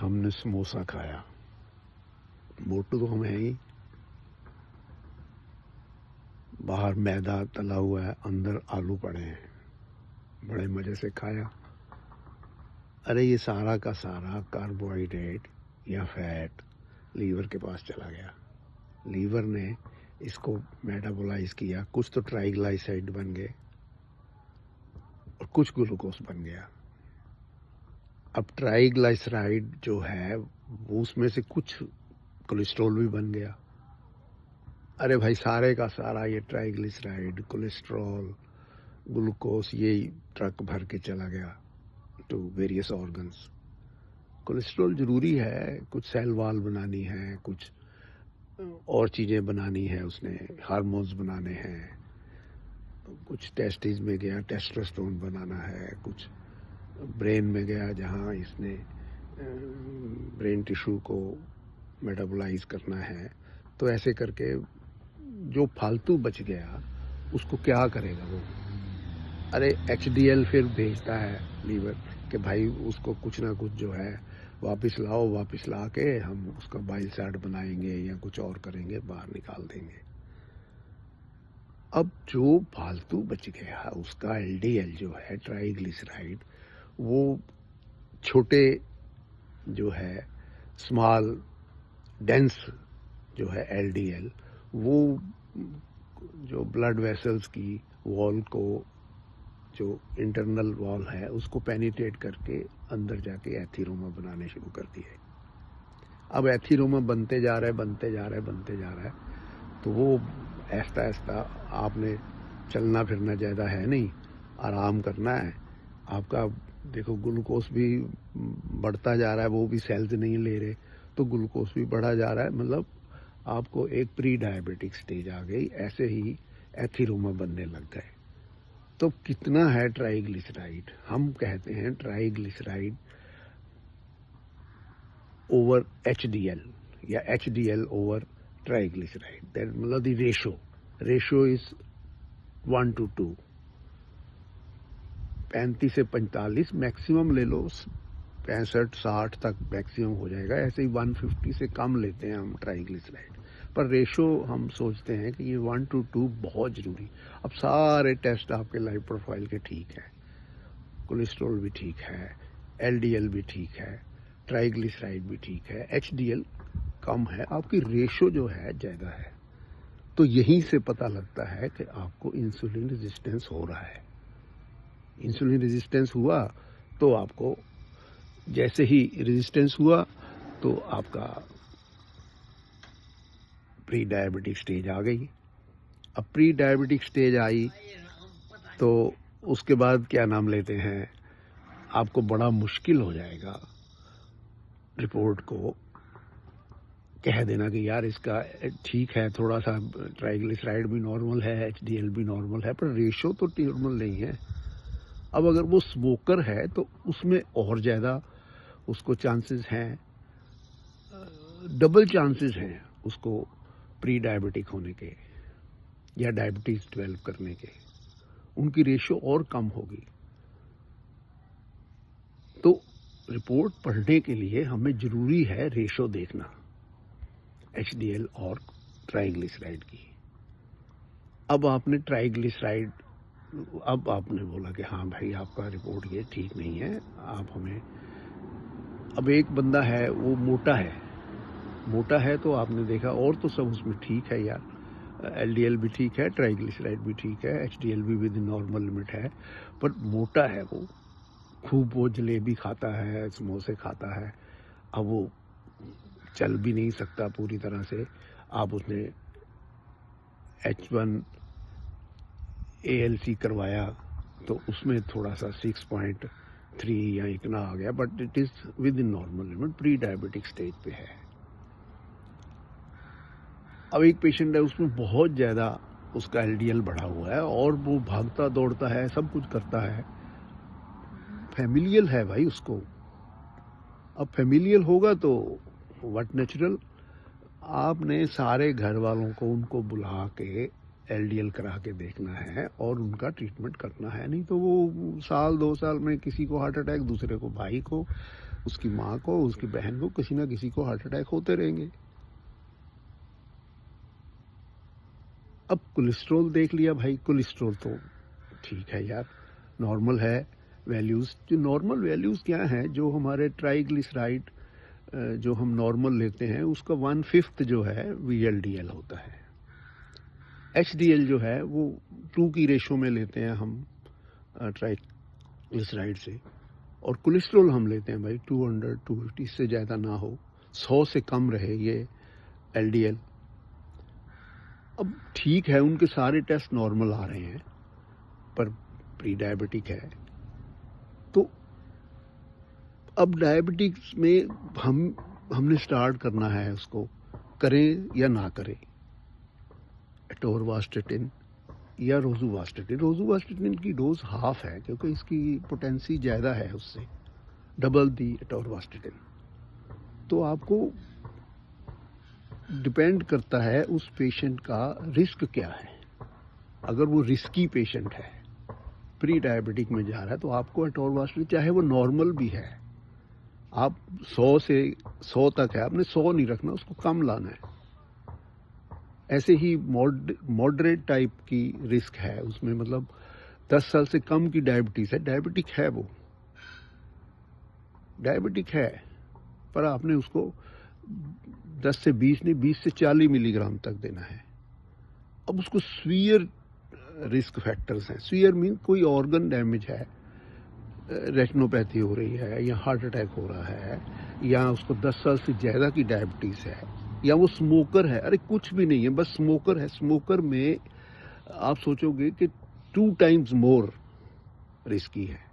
ہم نے سموسا کھایا. موٹو تو ہم ہیں ہی. باہر میدا تلا ہوا ہے, اندر آلو پڑے ہیں. بڑے مزے سے کھایا. ارے یہ سارا کا سارا کاربوہائیڈریٹ یا فیٹ لیور کے پاس چلا گیا. لیور نے اس کو میٹابولائز کیا. کچھ تو ٹرائیگلائسائڈ بن گئے اور کچھ گلوکوز بن گیا. اب ٹرائیگلائسرائڈ جو ہے وہ اس میں سے کچھ کولیسٹرول بھی بن گیا. ارے بھائی سارے کا سارا یہ ٹرائیگلسرائڈ کولیسٹرول گلوکوز یہ ٹرک بھر کے چلا گیا ٹو ویریس آرگنس. کولیسٹرول ضروری ہے, کچھ سیل وال بنانی ہے, کچھ اور چیزیں بنانی ہے, اس نے ہارمونز بنانے ہیں, کچھ ٹیسٹیز میں گیا ٹیسٹوسٹرون بنانا ہے, کچھ برین میں گیا جہاں اس نے برین ٹیشو کو میٹابولائز کرنا ہے. تو ایسے کر کے جو فالتو بچ گیا اس کو کیا کرے گا وہ. ارے ایچ ڈی ایل پھر بھیجتا ہے لیور کہ بھائی اس کو کچھ نہ کچھ جو ہے واپس لاؤ, واپس لا کے ہم اس کا بائل سیٹ بنائیں گے یا کچھ اور کریں گے, باہر نکال دیں گے. اب جو فالتو بچ گیا اس کا ایل ڈی ایل جو ہے ٹرائیگلیسرائڈ, وہ چھوٹے جو ہے اسمال ڈینس جو ہے ایل ڈی ایل, وہ جو بلڈ ویسلز کی وال کو, جو انٹرنل وال ہے اس کو پینیٹریٹ کر کے اندر جا کے ایتھیروما بنانے شروع کر دیے. اب ایتھیروما بنتے جا رہا ہے, تو وہ ایستا ایستا آپ نے چلنا پھرنا زیادہ ہے نہیں, آرام کرنا ہے. آپ کا دیکھو گلوکوز بھی بڑھتا جا رہا ہے, وہ بھی سیلز نہیں لے رہے تو گلوکوز بھی بڑھا جا رہا ہے. مطلب آپ کو ایک پری ڈائبٹک سٹیج آ گئی, ایسے ہی ایتھیروما بننے لگ گئے. تو کتنا ہے ٹرائیگلیسرائڈ؟ ہم کہتے ہیں ٹرائیگلیسرائڈ اوور ایچ ڈی ایل یا ایچ ڈی ایل اوور ٹرائیگلیسرائڈ. مطلب دی ریشو از 1:2. 35 سے 45 میکسیمم لے لو, 65-60 تک میکسیمم ہو جائے گا. ایسے ہی 150 سے کم لیتے ہیں ہم ٹرائیگلیسرائڈ, پر ریشو ہم سوچتے ہیں کہ یہ 1:2 بہت ضروری. اب سارے ٹیسٹ آپ کے لائف پروفائل کے ٹھیک ہے, کولیسٹرول بھی ٹھیک ہے, ایل ڈی ایل بھی ٹھیک ہے, ٹرائیگلیسرائڈ بھی ٹھیک ہے, ایچ ڈی ایل کم ہے, آپ کی ریشو جو ہے زیادہ ہے. تو یہیں سے پتہ لگتا ہے کہ آپ کو انسولین ریزسٹنس ہو رہا ہے. انسولین ریزسٹنس ہوا تو آپ کو, جیسے ہی ریزسٹنس ہوا تو آپ کا پری ڈائبٹک سٹیج آ گئی. اب پری ڈائبٹک سٹیج آئی تو اس کے بعد کیا نام لیتے ہیں, آپ کو بڑا مشکل ہو جائے گا رپورٹ کو کہہ دینا کہ یار اس کا ٹھیک ہے, تھوڑا سا ٹرائیگلیسرائڈ بھی نارمل ہے, ایچ ڈی ایل بھی نارمل ہے, پر ریشو تو نارمل نہیں ہے. اب اگر وہ اسموکر ہے تو اس میں اور زیادہ اس کو چانسز ہیں, ڈبل چانسز ہیں اس کو پری ڈائبٹک ہونے کے یا ڈائبٹیز ڈیولپ کرنے کے. ان کی ریشو اور کم ہوگی. تو رپورٹ پڑھنے کے لیے ہمیں ضروری ہے ریشو دیکھنا ایچ ڈی ایل اور ٹرائیگلیسرائڈ کی. اب آپ نے ٹرائیگلیسرائڈ, اب آپ نے بولا کہ ہاں بھائی آپ کا رپورٹ یہ ٹھیک نہیں ہے, آپ ہمیں. اب ایک بندہ ہے وہ موٹا ہے تو آپ نے دیکھا اور تو سب اس میں ٹھیک ہے یار, ایل ڈی ایل بھی ٹھیک ہے, ٹرائیگلیسرائڈ بھی ٹھیک ہے, ایچ ڈی ایل بھی ود نارمل لمٹ ہے, پر موٹا ہے وہ, خوب وہ جلیبی کھاتا ہے, سموسے کھاتا ہے. اب وہ چل بھی نہیں سکتا پوری طرح سے. آپ اس نے H1 ALC کروایا تو اس میں تھوڑا سا 6.3 یا اتنا آ گیا, but it is within normal limit, pre diabetic stage پہ ہے. اب ایک پیشنٹ ہے اس میں بہت زیادہ اس کا ایل ڈی ایل بڑھا ہوا ہے اور وہ بھاگتا دوڑتا ہے, سب کچھ کرتا ہے, فیملیل ہے بھائی اس کو. اب فیملیل ہوگا تو وٹ نیچرل, آپ نے سارے گھر والوں کو ان کو بلا کے ایل ڈی ایل کرا کے دیکھنا ہے اور ان کا ٹریٹمنٹ کرنا ہے. نہیں تو وہ 1-2 سال میں کسی کو ہارٹ اٹیک, دوسرے کو بھائی کو, اس کی ماں کو، اس کی بہن کو کسی نہ کسی کو ہارٹ اٹیک ہوتے رہیں گے. اب کولیسٹرول دیکھ لیا بھائی، کولیسٹرول تو ٹھیک ہے یار، نارمل ہے ویلیوز. جو نارمل ویلیوز کیا ہیں، جو ہمارے ٹرائیگلیسرائڈ جو ہم نارمل لیتے ہیں اس کا 1/5 جو ہے VLDL ہوتا ہے. HDL جو ہے وہ 2 کی ریشو میں لیتے ہیں ہم ٹرائیگلیسرائڈ سے، اور کولیسٹرول ہم لیتے ہیں بھائی 200 250 سے زیادہ نہ ہو، 100 سے کم رہے یہ LDL. اب ٹھیک ہے، ان کے سارے ٹیسٹ نارمل آ رہے ہیں پر پری ڈائبٹک ہے. تو اب ڈائبٹکس میں ہم نے سٹارٹ کرنا ہے، اس کو کریں یا نہ کریں، اٹورواسٹاٹن یا روزوواسٹاٹن. روزوواسٹاٹن کی ڈوز ہاف ہے کیونکہ اس کی پوٹینسی زیادہ ہے، اس سے ڈبل دی اٹورواسٹاٹن. تو آپ کو ڈپینڈ کرتا ہے اس پیشنٹ کا رسک کیا ہے. اگر وہ رسکی پیشنٹ ہے، پری ڈائبٹک میں جا رہا ہے، تو آپ کو اٹورواسٹاٹن چاہے وہ نارمل بھی ہے، آپ 100 تک ہے، آپ نے 100 نہیں رکھنا، اس کو کم لانا ہے. ایسے ہی ماڈریٹ ٹائپ کی رسک ہے اس میں، مطلب 10 سال سے کم کی ڈائبٹیز ہے، ڈائبٹک ہے، وہ ڈائبٹک ہے، پر آپ نے اس کو 10 سے 20 نہیں، 20 سے 40 ملی گرام تک دینا ہے. اب اس کو سویئر رسک فیکٹرز ہیں. سویئر مین کوئی آرگن ڈیمیج ہے، ریٹنوپیتھی ہو رہی ہے، یا ہارٹ اٹیک ہو رہا ہے، یا اس کو 10 سال سے زیادہ کی ڈائبٹیز ہے، یا وہ سموکر ہے. ارے کچھ بھی نہیں ہے، بس سموکر ہے. سموکر میں آپ سوچو گے کہ 2 ٹائمز مور رسکی ہے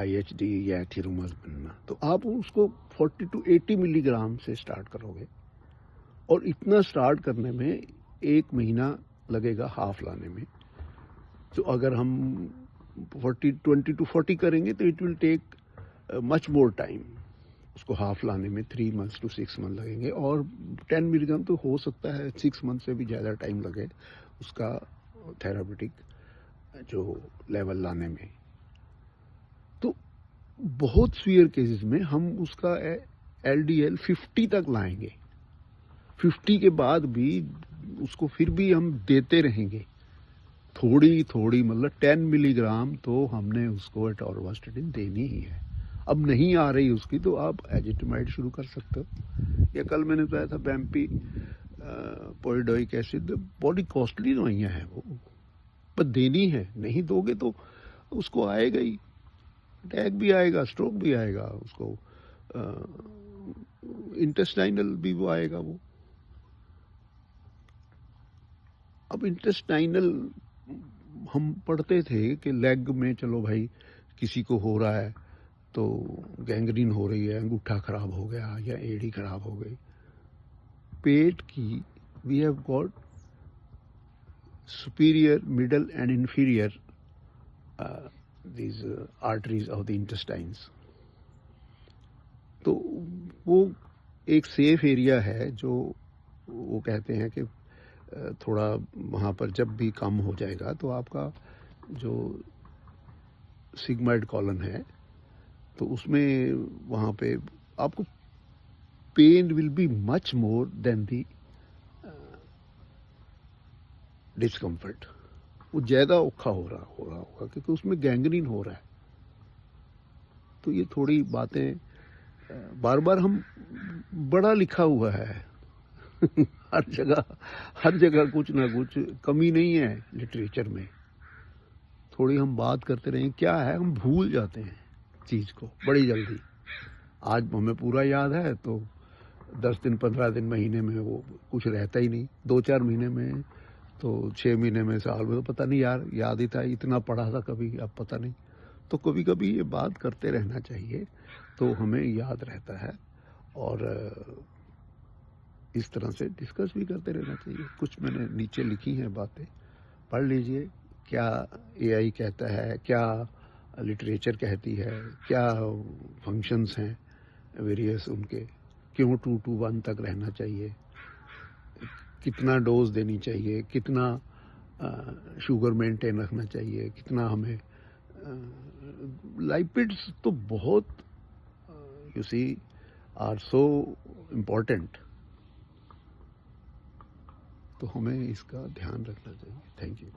IHD یا ایتھیروماس بننا. تو آپ اس کو 40 to 80 ملی گرام سے سٹارٹ کرو گے، اور اتنا سٹارٹ کرنے میں 1 مہینہ لگے گا ہاف لانے میں. تو اگر ہم 20 to 40 کریں گے تو it will take much more time. اس کو ہاف لانے میں 3 months to 6 months لگیں گے، اور 10 ملی گرام تو ہو سکتا ہے 6 months سے بھی زیادہ ٹائم لگے اس کا تھیراپیوٹک جو لیول لانے میں. تو بہت سویئر کیسز میں ہم اس کا LDL 50 تک لائیں گے. 50 کے بعد بھی اس کو پھر بھی ہم دیتے رہیں گے تھوڑی، مطلب 10 ملی گرام تو ہم نے اس کو اٹورواسٹاٹن دینی ہی ہے. اب نہیں آ رہی اس کی تو آپ ایزیٹامائڈ شروع کر سکتے ہو، یا کل میں نے بتایا تھا بیمپی پوئیڈوئک ایسڈ. بڑی کاسٹلی دوائیاں ہیں وہ، پر دینی ہے. نہیں دو گے تو اس کو آئے گا ہی، اٹیک بھی آئے گا، اسٹروک بھی آئے گا، اس کو انٹسٹائنل بھی وہ آئے گا. وہ اب انٹسٹائنل ہم پڑھتے تھے کہ لیگ میں چلو بھائی کسی کو ہو رہا ہے تو گینگرین ہو رہی ہے، انگوٹھا خراب ہو گیا یا ایڑی خراب ہو گئی. پیٹ کی we have got superior, middle and inferior these arteries of the intestines. تو وہ ایک سیف ایریا ہے جو وہ کہتے ہیں کہ تھوڑا وہاں پر جب بھی کم ہو جائے گا تو آپ کا جو سگمائڈ کالن ہے تو اس میں وہاں پہ آپ کو pain will be much more than the discomfort. وہ زیادہ اوکھا ہو رہا ہوگا کیونکہ اس میں گینگرین ہو رہا ہے. تو یہ تھوڑی باتیں بار بار ہم بڑا لکھا ہوا ہے ہر جگہ کچھ نہ کچھ کمی نہیں ہے لٹریچر میں. تھوڑی ہم بات کرتے رہیں، کیا ہے ہم بھول جاتے ہیں چیز کو بڑی جلدی. آج ہمیں پورا یاد ہے تو 10 دن 15 دن مہینے میں وہ کچھ رہتا ہی نہیں. 2-4 مہینے میں تو 6 مہینے میں سال میں تو پتہ نہیں یار، یاد ہی تھا، اتنا پڑھا تھا کبھی، اب پتہ نہیں. تو کبھی کبھی یہ بات کرتے رہنا چاہیے تو ہمیں یاد رہتا ہے، اور اس طرح سے ڈسکس بھی کرتے رہنا چاہیے. کچھ میں نے نیچے لکھی ہیں باتیں، پڑھ لیجئے کیا AI کہتا ہے، کیا لٹریچر کہتی ہے، کیا فنکشنز ہیں ویریس ان کے، کیوں 2 to 1 تک رہنا چاہیے، کتنا ڈوز دینی چاہیے، کتنا شوگر مینٹین رکھنا چاہیے، کتنا ہمیں لائپڈس تو بہت you see, are so important. تو ہمیں اس کا دھیان رکھنا چاہیے. Thank you.